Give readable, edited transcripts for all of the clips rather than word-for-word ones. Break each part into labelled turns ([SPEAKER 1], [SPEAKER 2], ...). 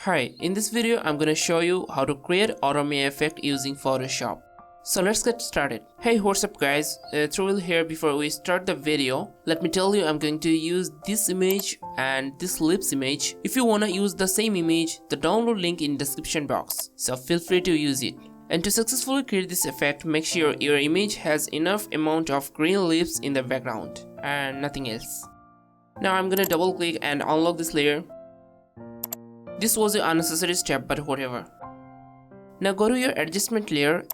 [SPEAKER 1] Hi, in this video I'm gonna show you how to create Automate effect using Photoshop. So let's get started. Hey, what's up guys, Truel here. Before we start the video, let me tell you I'm going to use this image and this lips image. If you wanna use the same image, the download link in description box, so feel free to use it. And to successfully create this effect, make sure your image has enough amount of green lips in the background and nothing else. Now I'm gonna double click and unlock this layer. This was an unnecessary step, but whatever. Now go to your adjustment layer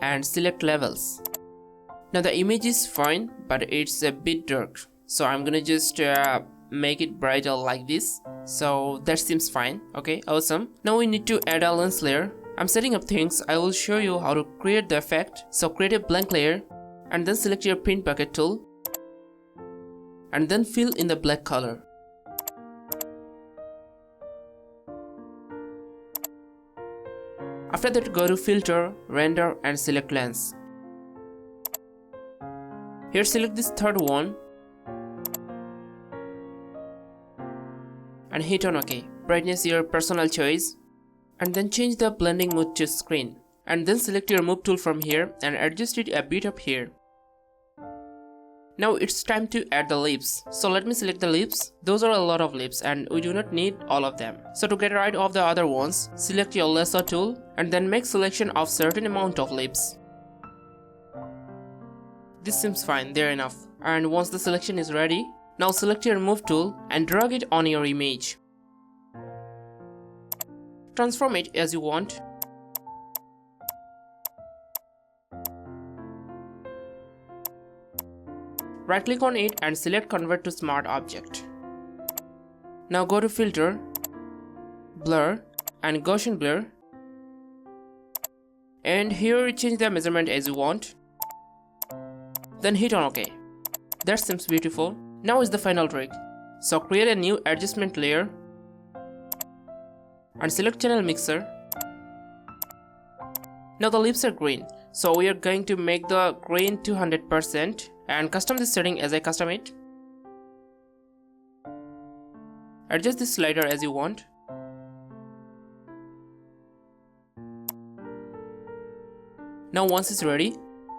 [SPEAKER 1] and select levels. Now the image is fine, but it's a bit dark, so I'm gonna just make it brighter like this. So that seems fine. Okay, awesome. Now we need to add a lens layer. I'm setting up things. I will show you how to create the effect. So create a blank layer and then select your print bucket tool and then fill in the black color. After that, go to filter, render and select lens. Here select this third one and hit on OK. Brightness your personal choice, and then change the blending mode to screen, and then select your move tool from here and adjust it a bit up here. Now it's time to add the lips. So let me select the lips. Those are a lot of lips and we do not need all of them. So to get rid of the other ones, select your lasso tool and then make selection of certain amount of lips. This seems fine, they're enough. And once the selection is ready, now select your move tool and drag it on your image. Transform it as you want. Right click on it and select convert to smart object. Now go to filter, blur and Gaussian blur, and here change the measurement as you want. Then hit on OK. That seems beautiful. Now is the final trick. So create a new adjustment layer and select channel mixer. Now the lips are green, so we are going to make the green to 100% and custom this setting as I custom it. Adjust this slider as you want. Now once it's ready,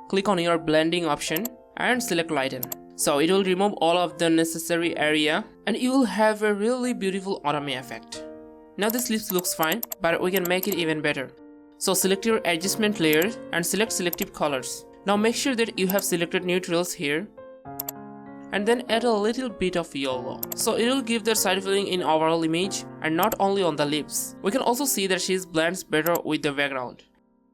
[SPEAKER 1] click on your blending option and select lighten. So it will remove all of the necessary area and you will have a really beautiful Automate effect. Now this lips looks fine, but we can make it even better. So select your adjustment layer and select selective colors. Now make sure that you have selected neutrals here and then add a little bit of yellow. So it will give the side filling in overall image and not only on the lips. We can also see that she blends better with the background.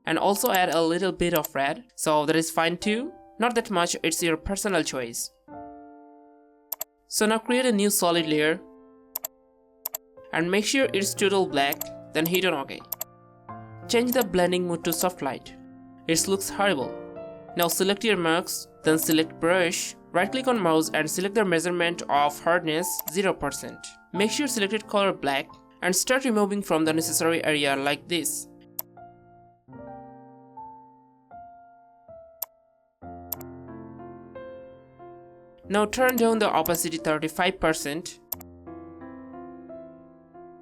[SPEAKER 1] And also add a little bit of red, so that is fine too. Not that much, it's your personal choice. So now create a new solid layer and make sure it's total black, then hit on OK. Change the blending mode to soft light. It looks horrible. Now select your marks, then select brush, right click on mouse and select the measurement of hardness 0%. Make sure selected color black and start removing from the necessary area like this. Now turn down the opacity 35%.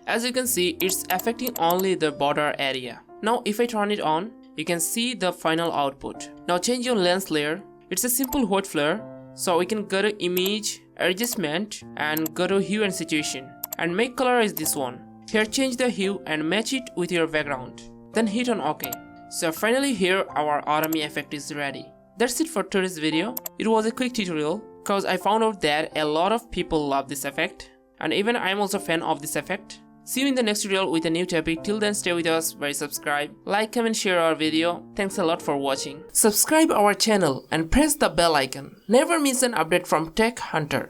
[SPEAKER 1] As you can see, it's affecting only the border area. Now if I turn it on, you can see the final output. Now change your lens layer. It's a simple white flare, so we can go to image, adjustment and go to hue and situation and make color as this one. Here change the hue and match it with your background. Then hit on OK. So finally here our Automate effect is ready. That's it for today's video. It was a quick tutorial because I found out that a lot of people love this effect and even I'm also a fan of this effect. See you in the next tutorial with a new topic. Till then, stay with us by subscribe, like, comment, share our video. Thanks a lot for watching. Subscribe our channel and press the bell icon. Never miss an update from Tech Hunter.